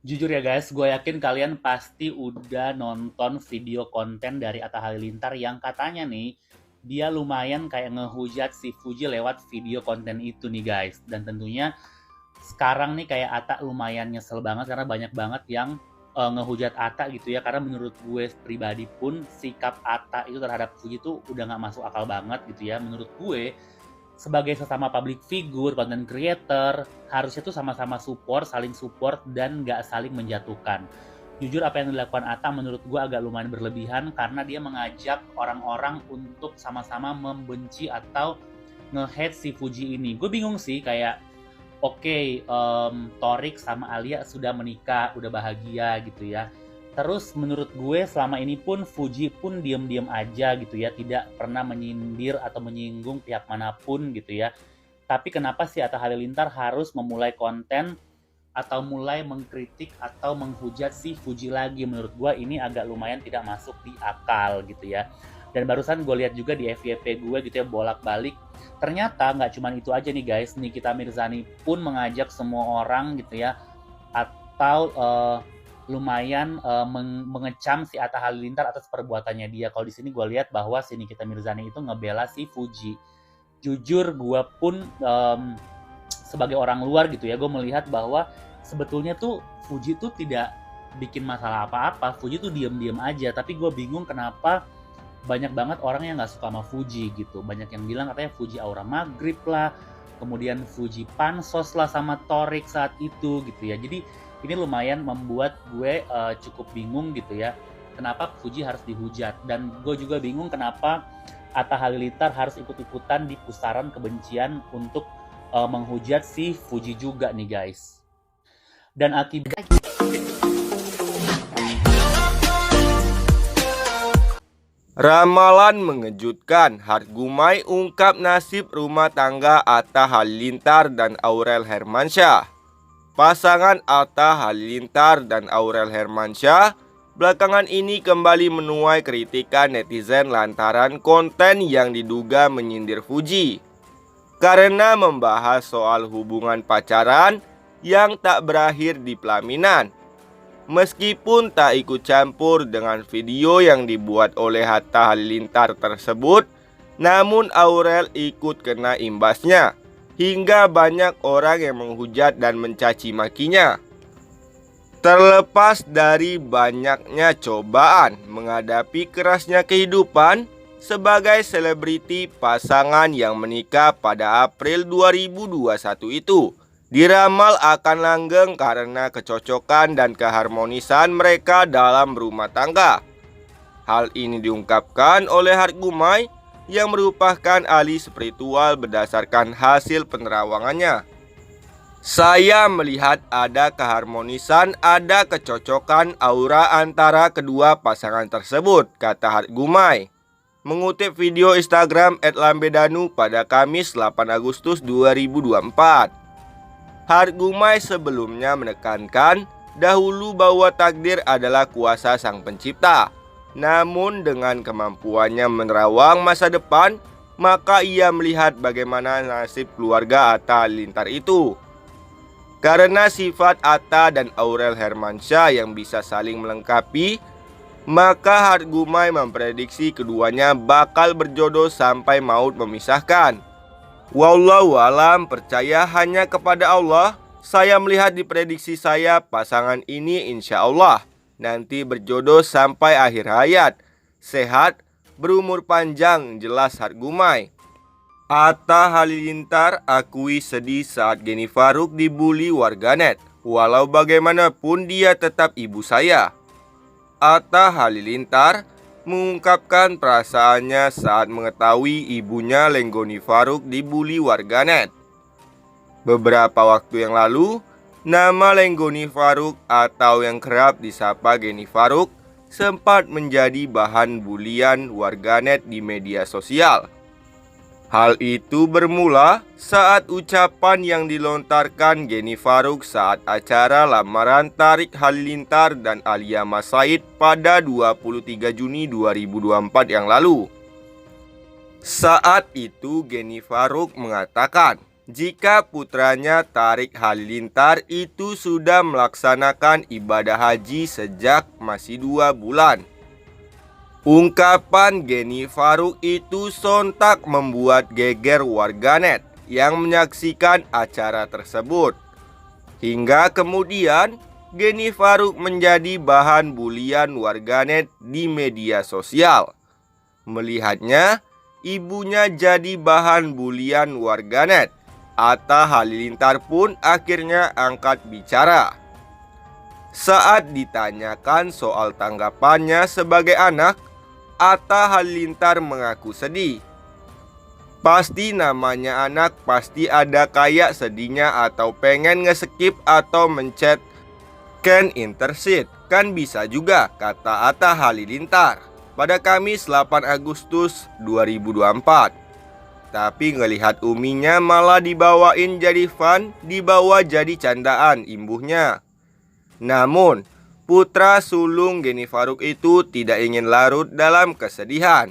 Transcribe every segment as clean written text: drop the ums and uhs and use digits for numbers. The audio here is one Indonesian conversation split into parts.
Jujur ya guys, gue yakin kalian pasti udah nonton video konten dari Atta Halilintar yang katanya nih, dia lumayan kayak ngehujat si Fuji lewat video konten itu nih guys. Dan tentunya sekarang nih kayak Atta lumayan nyesel banget karena banyak banget yang ngehujat Atta gitu ya. Karena menurut gue pribadi pun sikap Atta itu terhadap Fuji tuh udah nggak masuk akal banget gitu ya. Menurut gue sebagai sesama public figure, content creator, harusnya tuh sama-sama support, saling support, dan nggak saling menjatuhkan. Jujur apa yang dilakukan Atta menurut gue agak lumayan berlebihan karena dia mengajak orang-orang untuk sama-sama membenci atau nge-hate si Fuji ini. Gue bingung sih kayak oke, Torik sama Alia sudah menikah, udah bahagia gitu ya. Terus menurut gue selama ini pun Fuji pun diam-diam aja gitu ya, tidak pernah menyindir atau menyinggung pihak manapun gitu ya. Tapi kenapa sih Atta Halilintar harus memulai konten atau mulai mengkritik atau menghujat si Fuji lagi? Menurut gue ini agak lumayan tidak masuk di akal gitu ya. Dan barusan gue lihat juga di FYP gue gitu ya, bolak-balik. Ternyata nggak cuma itu aja nih guys, Nikita Mirzani pun mengajak semua orang gitu ya, atau lumayan mengecam si Atta Halilintar atas perbuatannya dia. Kalau di sini gue lihat bahwa si Nikita Mirzani itu ngebela si Fuji. Jujur gue pun sebagai orang luar gitu ya, gue melihat bahwa sebetulnya tuh Fuji tuh tidak bikin masalah apa-apa. Fuji tuh diem-diem aja. Tapi gue bingung kenapa banyak banget orang yang nggak suka sama Fuji gitu. Banyak yang bilang katanya Fuji aura maghrib lah, kemudian Fuji pansos lah sama Torik saat itu gitu ya. Jadi ini lumayan membuat gue cukup bingung gitu ya. Kenapa Fuji harus dihujat? Dan gue juga bingung kenapa Atta Halilintar harus ikut-ikutan di pusaran kebencian untuk menghujat si Fuji juga nih guys. Dan akibat Ramalan mengejutkan, Hargumai ungkap nasib rumah tangga Atta Halilintar dan Aurel Hermansyah. Pasangan Atta Halilintar dan Aurel Hermansyah belakangan ini kembali menuai kritikan netizen lantaran konten yang diduga menyindir Fuji. Karena membahas soal hubungan pacaran yang tak berakhir di pelaminan. Meskipun tak ikut campur dengan video yang dibuat oleh Atta Halilintar tersebut, namun Aurel ikut kena imbasnya, hingga banyak orang yang menghujat dan mencaci makinya. Terlepas dari banyaknya cobaan menghadapi kerasnya kehidupan, sebagai selebriti pasangan yang menikah pada April 2021 itu diramal akan langgeng karena kecocokan dan keharmonisan mereka dalam rumah tangga. Hal ini diungkapkan oleh Hargumai yang merupakan ahli spiritual berdasarkan hasil penerawangannya. Saya melihat ada keharmonisan, ada kecocokan aura antara kedua pasangan tersebut, kata Hargumai. Mengutip video Instagram @lambedanu pada Kamis 8 Agustus 2024. Hargumai sebelumnya menekankan dahulu bahwa takdir adalah kuasa sang pencipta. Namun dengan kemampuannya menerawang masa depan, maka ia melihat bagaimana nasib keluarga Atta Halilintar itu. Karena sifat Atta dan Aurel Hermansyah yang bisa saling melengkapi, maka Hargumai memprediksi keduanya bakal berjodoh sampai maut memisahkan. Wallahu alam, percaya hanya kepada Allah. Saya melihat di prediksi saya pasangan ini insya Allah nanti berjodoh sampai akhir hayat, sehat, berumur panjang, jelas Hargumai. Atta Halilintar akui sedih saat Geni Faruk dibully warganet. Walau bagaimanapun dia tetap ibu saya. Atta Halilintar mengungkapkan perasaannya saat mengetahui ibunya Lenggoni Faruk dibully warganet. Beberapa waktu yang lalu, nama Lenggoni Faruk atau yang kerap disapa Geni Faruk sempat menjadi bahan bulian warganet di media sosial. Hal itu bermula saat ucapan yang dilontarkan Geni Faruk saat acara lamaran Tarik Halilintar dan Alia Mas Said pada 23 Juni 2024 yang lalu. Saat itu Geni Faruk mengatakan, jika putranya Tariq Halilintar itu sudah melaksanakan ibadah haji sejak masih 2 bulan. Ungkapan Geni Faruk itu sontak membuat geger warganet yang menyaksikan acara tersebut. Hingga kemudian Geni Faruk menjadi bahan bulian warganet di media sosial. Melihatnya, ibunya jadi bahan bulian warganet, Atta Halilintar pun akhirnya angkat bicara. Saat ditanyakan soal tanggapannya sebagai anak, Atta Halilintar mengaku sedih. Pasti namanya anak, pasti ada kayak sedihnya atau pengen nge-skip atau mencet can intercept. Kan bisa juga, kata Atta Halilintar pada Kamis 8 Agustus 2024. Tapi ngelihat uminya malah dibawain jadi fun, dibawa jadi candaan imbuhnya. Namun, putra sulung Geni Faruk itu tidak ingin larut dalam kesedihan.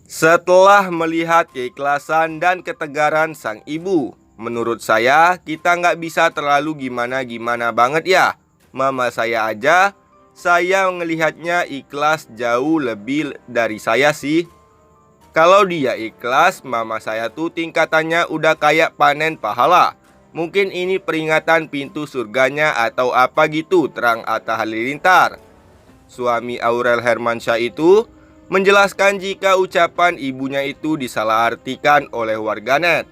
Setelah melihat keikhlasan dan ketegaran sang ibu, menurut saya kita nggak bisa terlalu gimana-gimana banget ya. Mama saya aja, saya ngelihatnya ikhlas jauh lebih dari saya sih. Kalau dia ikhlas, mama saya tuh tingkatannya udah kayak panen pahala. Mungkin ini peringatan pintu surganya atau apa gitu, terang Atta Halilintar. Suami Aurel Hermansyah itu menjelaskan jika ucapan ibunya itu disalahartikan oleh warganet.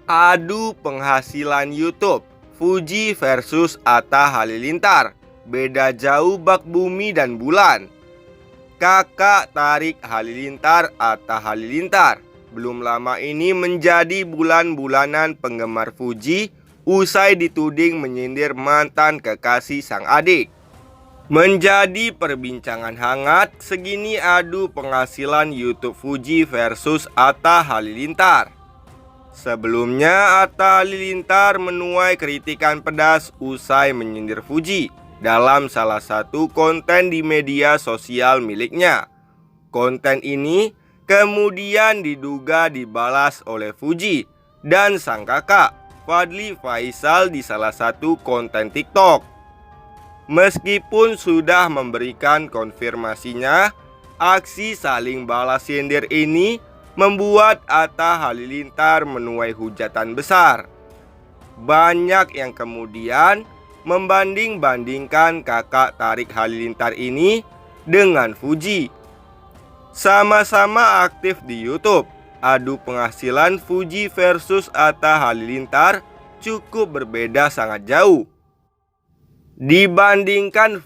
Adu penghasilan YouTube, Fuji versus Atta Halilintar, beda jauh bak bumi dan bulan. Kakak Tariq Halilintar, Atta Halilintar, belum lama ini menjadi bulan-bulanan penggemar Fuji usai dituding menyindir mantan kekasih sang adik. Menjadi perbincangan hangat segini adu penghasilan YouTube Fuji versus Atta Halilintar. Sebelumnya Atta Halilintar menuai kritikan pedas usai menyindir Fuji dalam salah satu konten di media sosial miliknya. Konten ini kemudian diduga dibalas oleh Fuji dan sang kakak Fadly Faisal di salah satu konten TikTok. Meskipun sudah memberikan konfirmasinya, aksi saling balas sindir ini membuat Atta Halilintar menuai hujatan besar. Banyak yang kemudian membanding-bandingkan kakak Tariq Halilintar ini dengan Fuji. Sama-sama aktif di YouTube, adu penghasilan Fuji versus Atta Halilintar cukup berbeda sangat jauh. Dibandingkan